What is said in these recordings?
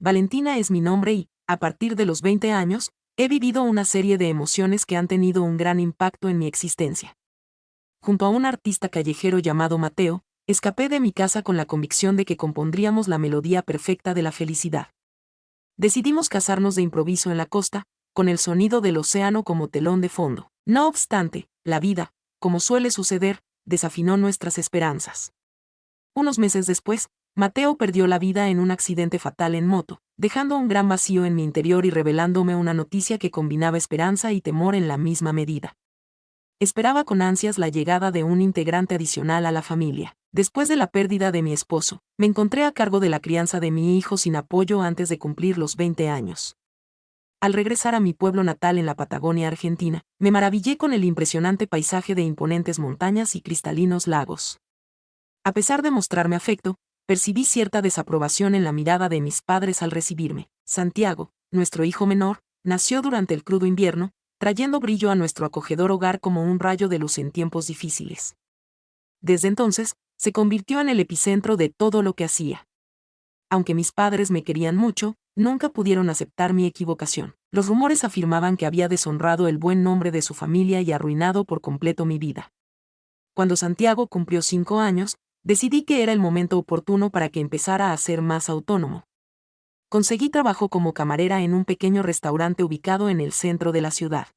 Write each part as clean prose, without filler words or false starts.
Valentina es mi nombre y, a partir de los 20 años, he vivido una serie de emociones que han tenido un gran impacto en mi existencia. Junto a un artista callejero llamado Mateo, escapé de mi casa con la convicción de que compondríamos la melodía perfecta de la felicidad. Decidimos casarnos de improviso en la costa, con el sonido del océano como telón de fondo. No obstante, la vida, como suele suceder, desafinó nuestras esperanzas. Unos meses después, Mateo perdió la vida en un accidente fatal en moto, dejando un gran vacío en mi interior y revelándome una noticia que combinaba esperanza y temor en la misma medida. Esperaba con ansias la llegada de un integrante adicional a la familia. Después de la pérdida de mi esposo, me encontré a cargo de la crianza de mi hijo sin apoyo antes de cumplir los 20 años. Al regresar a mi pueblo natal en la Patagonia Argentina, me maravillé con el impresionante paisaje de imponentes montañas y cristalinos lagos. A pesar de mostrarme afecto, percibí cierta desaprobación en la mirada de mis padres al recibirme. Santiago, nuestro hijo menor, nació durante el crudo invierno, trayendo brillo a nuestro acogedor hogar como un rayo de luz en tiempos difíciles. Desde entonces, se convirtió en el epicentro de todo lo que hacía. Aunque mis padres me querían mucho, nunca pudieron aceptar mi equivocación. Los rumores afirmaban que había deshonrado el buen nombre de su familia y arruinado por completo mi vida. Cuando Santiago cumplió 5 años, decidí que era el momento oportuno para que empezara a ser más autónomo. Conseguí trabajo como camarera en un pequeño restaurante ubicado en el centro de la ciudad.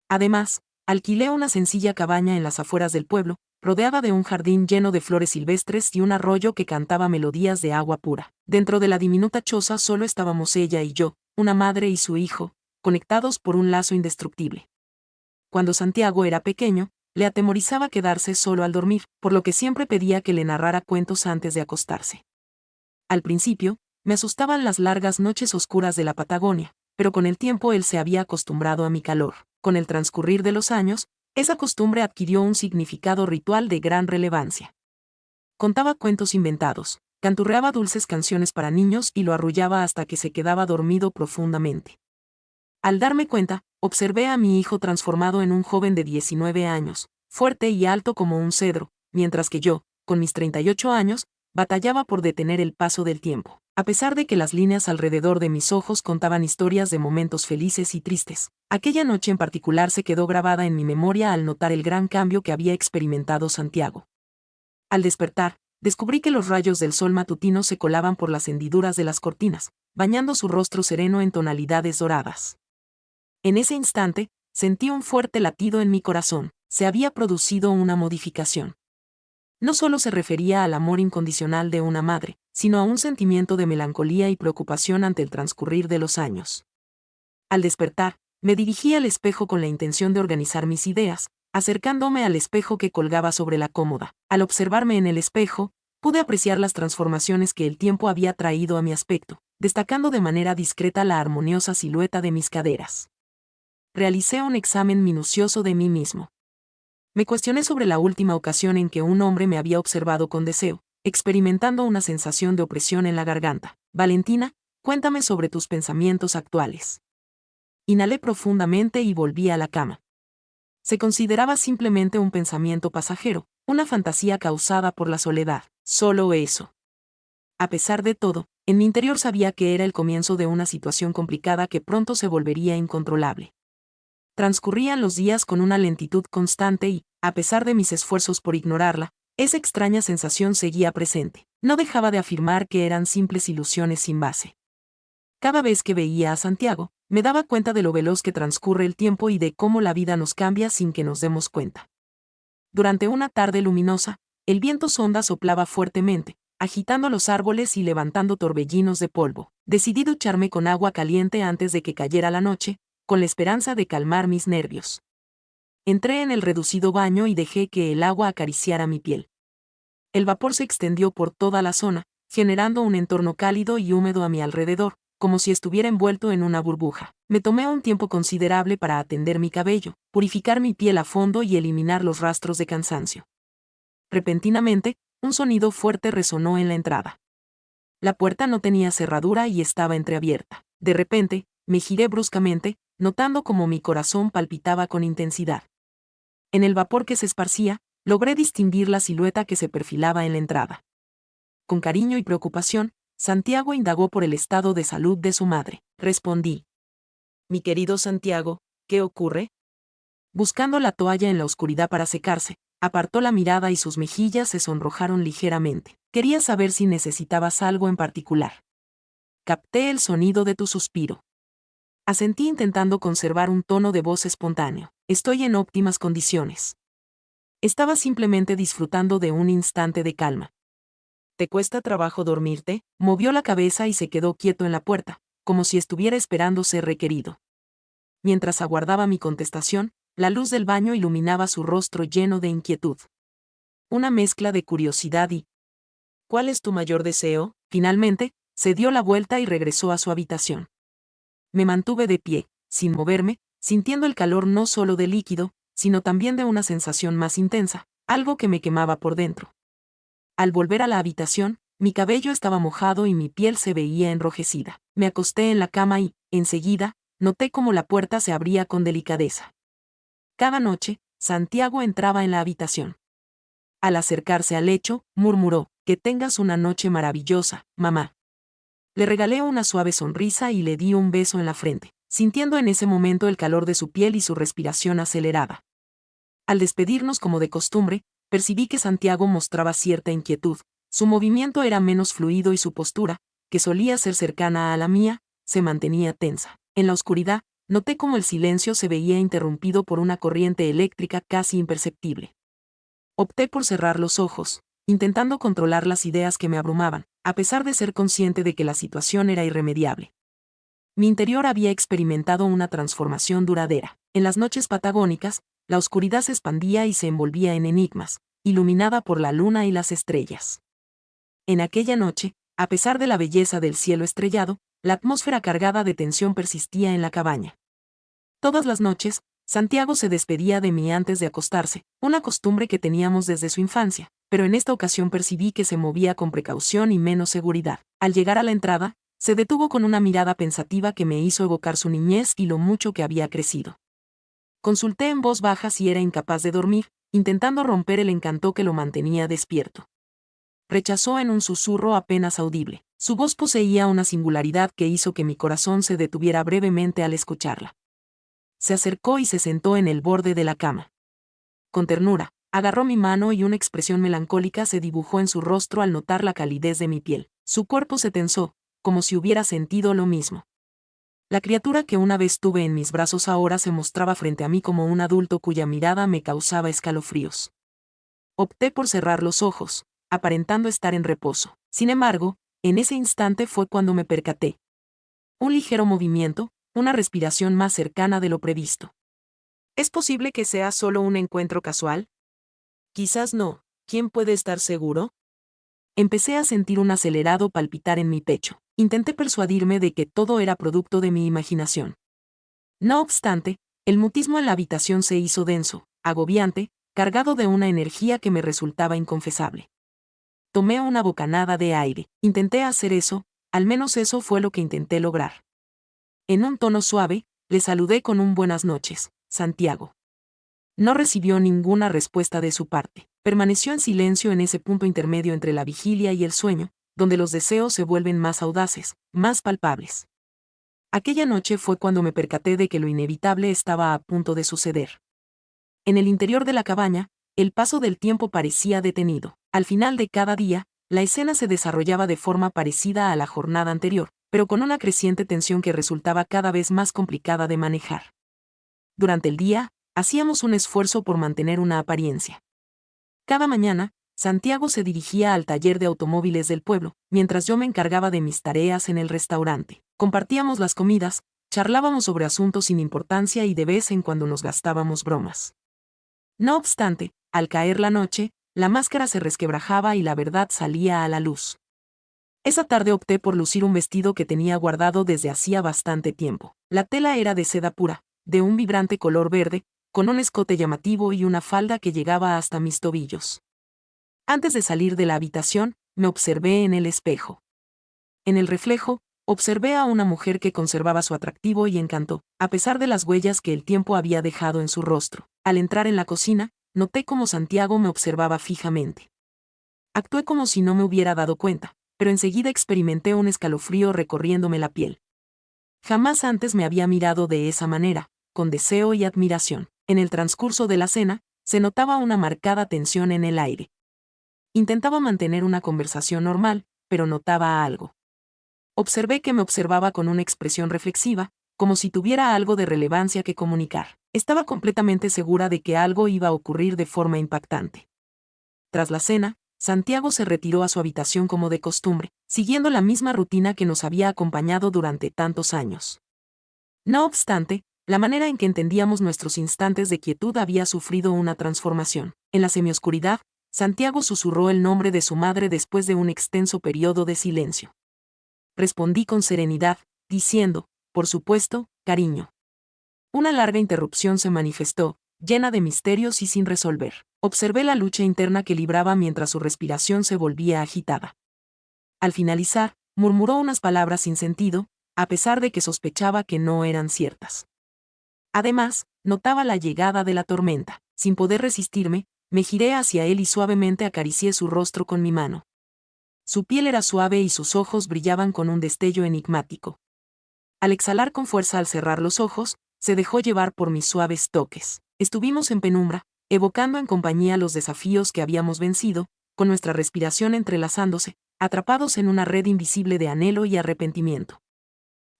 Además, alquilé una sencilla cabaña en las afueras del pueblo, rodeada de un jardín lleno de flores silvestres y un arroyo que cantaba melodías de agua pura. Dentro de la diminuta choza solo estábamos ella y yo, una madre y su hijo, conectados por un lazo indestructible. Cuando Santiago era pequeño, le atemorizaba quedarse solo al dormir, por lo que siempre pedía que le narrara cuentos antes de acostarse. Al principio, me asustaban las largas noches oscuras de la Patagonia, pero con el tiempo él se había acostumbrado a mi calor. Con el transcurrir de los años, esa costumbre adquirió un significado ritual de gran relevancia. Contaba cuentos inventados, canturreaba dulces canciones para niños y lo arrullaba hasta que se quedaba dormido profundamente. Al darme cuenta, observé a mi hijo transformado en un joven de 19 años, fuerte y alto como un cedro, mientras que yo, con mis 38 años, batallaba por detener el paso del tiempo. A pesar de que las líneas alrededor de mis ojos contaban historias de momentos felices y tristes, aquella noche en particular se quedó grabada en mi memoria al notar el gran cambio que había experimentado Santiago. Al despertar, descubrí que los rayos del sol matutino se colaban por las hendiduras de las cortinas, bañando su rostro sereno en tonalidades doradas. En ese instante, sentí un fuerte latido en mi corazón. Se había producido una modificación. No solo se refería al amor incondicional de una madre, sino a un sentimiento de melancolía y preocupación ante el transcurrir de los años. Al despertar, me dirigí al espejo con la intención de organizar mis ideas, acercándome al espejo que colgaba sobre la cómoda. Al observarme en el espejo, pude apreciar las transformaciones que el tiempo había traído a mi aspecto, destacando de manera discreta la armoniosa silueta de mis caderas. Realicé un examen minucioso de mí mismo. Me cuestioné sobre la última ocasión en que un hombre me había observado con deseo, experimentando una sensación de opresión en la garganta. Valentina, cuéntame sobre tus pensamientos actuales. Inhalé profundamente y volví a la cama. Se consideraba simplemente un pensamiento pasajero, una fantasía causada por la soledad, solo eso. A pesar de todo, en mi interior sabía que era el comienzo de una situación complicada que pronto se volvería incontrolable. Transcurrían los días con una lentitud constante y, a pesar de mis esfuerzos por ignorarla, esa extraña sensación seguía presente. No dejaba de afirmar que eran simples ilusiones sin base. Cada vez que veía a Santiago, me daba cuenta de lo veloz que transcurre el tiempo y de cómo la vida nos cambia sin que nos demos cuenta. Durante una tarde luminosa, el viento sonda soplaba fuertemente, agitando los árboles y levantando torbellinos de polvo. Decidí ducharme con agua caliente antes de que cayera la noche, con la esperanza de calmar mis nervios. Entré en el reducido baño y dejé que el agua acariciara mi piel. El vapor se extendió por toda la zona, generando un entorno cálido y húmedo a mi alrededor, como si estuviera envuelto en una burbuja. Me tomé un tiempo considerable para atender mi cabello, purificar mi piel a fondo y eliminar los rastros de cansancio. Repentinamente, un sonido fuerte resonó en la entrada. La puerta no tenía cerradura y estaba entreabierta. De repente, me giré bruscamente, notando cómo mi corazón palpitaba con intensidad. En el vapor que se esparcía, logré distinguir la silueta que se perfilaba en la entrada. Con cariño y preocupación, Santiago indagó por el estado de salud de su madre. Respondí. Mi querido Santiago, ¿qué ocurre? Buscando la toalla en la oscuridad para secarse, apartó la mirada y sus mejillas se sonrojaron ligeramente. Quería saber si necesitabas algo en particular. Capté el sonido de tu suspiro. Asentí intentando conservar un tono de voz espontáneo. Estoy en óptimas condiciones. Estaba simplemente disfrutando de un instante de calma. ¿Te cuesta trabajo dormirte? Movió la cabeza y se quedó quieto en la puerta, como si estuviera esperando ser requerido. Mientras aguardaba mi contestación, la luz del baño iluminaba su rostro lleno de inquietud. Una mezcla de curiosidad y... ¿Cuál es tu mayor deseo? Finalmente, se dio la vuelta y regresó a su habitación. Me mantuve de pie, sin moverme, sintiendo el calor no solo del líquido, sino también de una sensación más intensa, algo que me quemaba por dentro. Al volver a la habitación, mi cabello estaba mojado y mi piel se veía enrojecida. Me acosté en la cama y, enseguida, noté cómo la puerta se abría con delicadeza. Cada noche, Santiago entraba en la habitación. Al acercarse al lecho, murmuró, «Que tengas una noche maravillosa, mamá». Le regalé una suave sonrisa y le di un beso en la frente, sintiendo en ese momento el calor de su piel y su respiración acelerada. Al despedirnos como de costumbre, percibí que Santiago mostraba cierta inquietud. Su movimiento era menos fluido y su postura, que solía ser cercana a la mía, se mantenía tensa. En la oscuridad, noté cómo el silencio se veía interrumpido por una corriente eléctrica casi imperceptible. Opté por cerrar los ojos, intentando controlar las ideas que me abrumaban, a pesar de ser consciente de que la situación era irremediable. Mi interior había experimentado una transformación duradera. En las noches patagónicas, la oscuridad se expandía y se envolvía en enigmas, iluminada por la luna y las estrellas. En aquella noche, a pesar de la belleza del cielo estrellado, la atmósfera cargada de tensión persistía en la cabaña. Todas las noches, Santiago se despedía de mí antes de acostarse, una costumbre que teníamos desde su infancia, pero en esta ocasión percibí que se movía con precaución y menos seguridad. Al llegar a la entrada, se detuvo con una mirada pensativa que me hizo evocar su niñez y lo mucho que había crecido. Consulté en voz baja si era incapaz de dormir, intentando romper el encanto que lo mantenía despierto. Rechazó en un susurro apenas audible. Su voz poseía una singularidad que hizo que mi corazón se detuviera brevemente al escucharla. Se acercó y se sentó en el borde de la cama. Con ternura, agarró mi mano y una expresión melancólica se dibujó en su rostro al notar la calidez de mi piel. Su cuerpo se tensó, como si hubiera sentido lo mismo. La criatura que una vez tuve en mis brazos ahora se mostraba frente a mí como un adulto cuya mirada me causaba escalofríos. Opté por cerrar los ojos, aparentando estar en reposo. Sin embargo, en ese instante fue cuando me percaté. Un ligero movimiento, una respiración más cercana de lo previsto. ¿Es posible que sea solo un encuentro casual? Quizás no. ¿Quién puede estar seguro? Empecé a sentir un acelerado palpitar en mi pecho. Intenté persuadirme de que todo era producto de mi imaginación. No obstante, el mutismo en la habitación se hizo denso, agobiante, cargado de una energía que me resultaba inconfesable. Tomé una bocanada de aire. Intenté hacer eso, al menos eso fue lo que intenté lograr. En un tono suave, le saludé con un buenas noches, Santiago. No recibió ninguna respuesta de su parte. Permaneció en silencio en ese punto intermedio entre la vigilia y el sueño, donde los deseos se vuelven más audaces, más palpables. Aquella noche fue cuando me percaté de que lo inevitable estaba a punto de suceder. En el interior de la cabaña, el paso del tiempo parecía detenido. Al final de cada día, la escena se desarrollaba de forma parecida a la jornada anterior, pero con una creciente tensión que resultaba cada vez más complicada de manejar. Durante el día, hacíamos un esfuerzo por mantener una apariencia. Cada mañana, Santiago se dirigía al taller de automóviles del pueblo, mientras yo me encargaba de mis tareas en el restaurante. Compartíamos las comidas, charlábamos sobre asuntos sin importancia y de vez en cuando nos gastábamos bromas. No obstante, al caer la noche, la máscara se resquebrajaba y la verdad salía a la luz. Esa tarde opté por lucir un vestido que tenía guardado desde hacía bastante tiempo. La tela era de seda pura, de un vibrante color verde, con un escote llamativo y una falda que llegaba hasta mis tobillos. Antes de salir de la habitación, me observé en el espejo. En el reflejo, observé a una mujer que conservaba su atractivo y encanto, a pesar de las huellas que el tiempo había dejado en su rostro. Al entrar en la cocina, noté cómo Santiago me observaba fijamente. Actué como si no me hubiera dado cuenta, pero enseguida experimenté un escalofrío recorriéndome la piel. Jamás antes me había mirado de esa manera, con deseo y admiración. En el transcurso de la cena, se notaba una marcada tensión en el aire. Intentaba mantener una conversación normal, pero notaba algo. Observé que me observaba con una expresión reflexiva, como si tuviera algo de relevancia que comunicar. Estaba completamente segura de que algo iba a ocurrir de forma impactante. Tras la cena, Santiago se retiró a su habitación como de costumbre, siguiendo la misma rutina que nos había acompañado durante tantos años. No obstante, la manera en que entendíamos nuestros instantes de quietud había sufrido una transformación. En la semioscuridad, Santiago susurró el nombre de su madre después de un extenso periodo de silencio. Respondí con serenidad, diciendo, por supuesto, cariño. Una larga interrupción se manifestó, llena de misterios y sin resolver. Observé la lucha interna que libraba mientras su respiración se volvía agitada. Al finalizar, murmuró unas palabras sin sentido, a pesar de que sospechaba que no eran ciertas. Además, notaba la llegada de la tormenta. Sin poder resistirme, me giré hacia él y suavemente acaricié su rostro con mi mano. Su piel era suave y sus ojos brillaban con un destello enigmático. Al exhalar con fuerza al cerrar los ojos, se dejó llevar por mis suaves toques. Estuvimos en penumbra, evocando en compañía los desafíos que habíamos vencido, con nuestra respiración entrelazándose, atrapados en una red invisible de anhelo y arrepentimiento.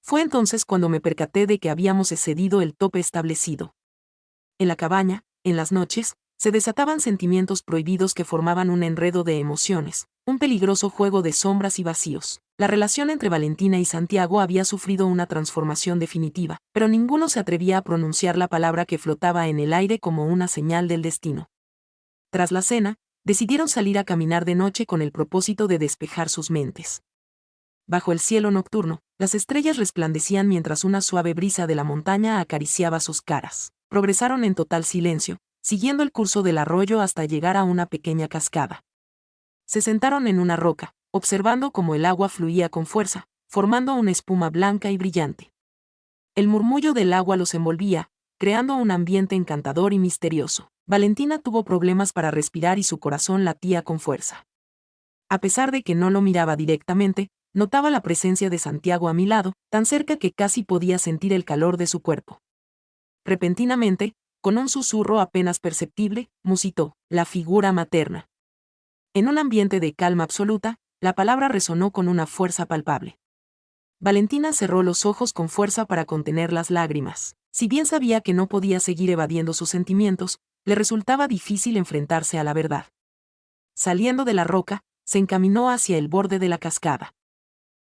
Fue entonces cuando me percaté de que habíamos excedido el tope establecido. En la cabaña, en las noches, se desataban sentimientos prohibidos que formaban un enredo de emociones, un peligroso juego de sombras y vacíos. La relación entre Valentina y Santiago había sufrido una transformación definitiva, pero ninguno se atrevía a pronunciar la palabra que flotaba en el aire como una señal del destino. Tras la cena, decidieron salir a caminar de noche con el propósito de despejar sus mentes. Bajo el cielo nocturno, las estrellas resplandecían mientras una suave brisa de la montaña acariciaba sus caras. Progresaron en total silencio, siguiendo el curso del arroyo hasta llegar a una pequeña cascada. Se sentaron en una roca, observando cómo el agua fluía con fuerza, formando una espuma blanca y brillante. El murmullo del agua los envolvía, creando un ambiente encantador y misterioso. Valentina tuvo problemas para respirar y su corazón latía con fuerza. A pesar de que no lo miraba directamente, notaba la presencia de Santiago a mi lado, tan cerca que casi podía sentir el calor de su cuerpo. Repentinamente, con un susurro apenas perceptible, musitó, la figura materna. En un ambiente de calma absoluta, la palabra resonó con una fuerza palpable. Valentina cerró los ojos con fuerza para contener las lágrimas. Si bien sabía que no podía seguir evadiendo sus sentimientos, le resultaba difícil enfrentarse a la verdad. Saliendo de la roca, se encaminó hacia el borde de la cascada.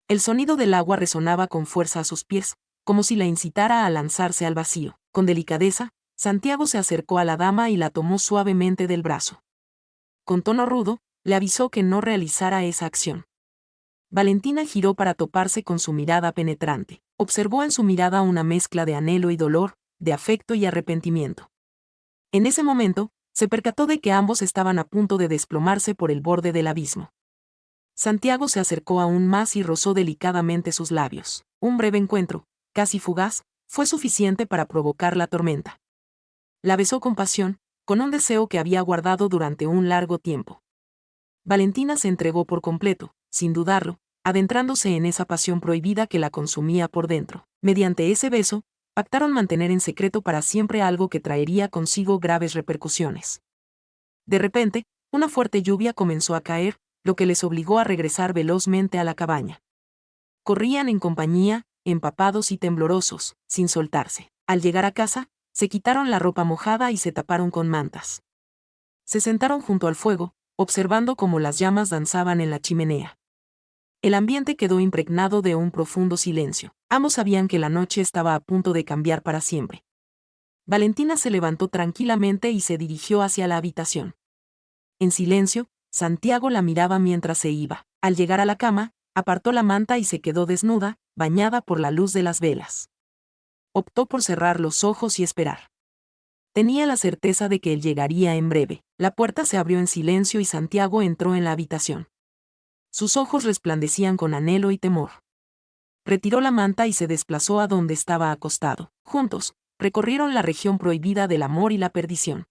El sonido del agua resonaba con fuerza a sus pies, como si la incitara a lanzarse al vacío. Con delicadeza, Santiago se acercó a la dama y la tomó suavemente del brazo. Con tono rudo, le avisó que no realizara esa acción. Valentina giró para toparse con su mirada penetrante. Observó en su mirada una mezcla de anhelo y dolor, de afecto y arrepentimiento. En ese momento, se percató de que ambos estaban a punto de desplomarse por el borde del abismo. Santiago se acercó aún más y rozó delicadamente sus labios. Un breve encuentro, casi fugaz, fue suficiente para provocar la tormenta. La besó con pasión, con un deseo que había guardado durante un largo tiempo. Valentina se entregó por completo, sin dudarlo, adentrándose en esa pasión prohibida que la consumía por dentro. Mediante ese beso, pactaron mantener en secreto para siempre algo que traería consigo graves repercusiones. De repente, una fuerte lluvia comenzó a caer, lo que les obligó a regresar velozmente a la cabaña. Corrían en compañía, empapados y temblorosos, sin soltarse. Al llegar a casa, se quitaron la ropa mojada y se taparon con mantas. Se sentaron junto al fuego, observando cómo las llamas danzaban en la chimenea. El ambiente quedó impregnado de un profundo silencio. Ambos sabían que la noche estaba a punto de cambiar para siempre. Valentina se levantó tranquilamente y se dirigió hacia la habitación. En silencio, Santiago la miraba mientras se iba. Al llegar a la cama, apartó la manta y se quedó desnuda, bañada por la luz de las velas. Optó por cerrar los ojos y esperar. Tenía la certeza de que él llegaría en breve. La puerta se abrió en silencio y Santiago entró en la habitación. Sus ojos resplandecían con anhelo y temor. Retiró la manta y se desplazó a donde estaba acostado. Juntos, recorrieron la región prohibida del amor y la perdición.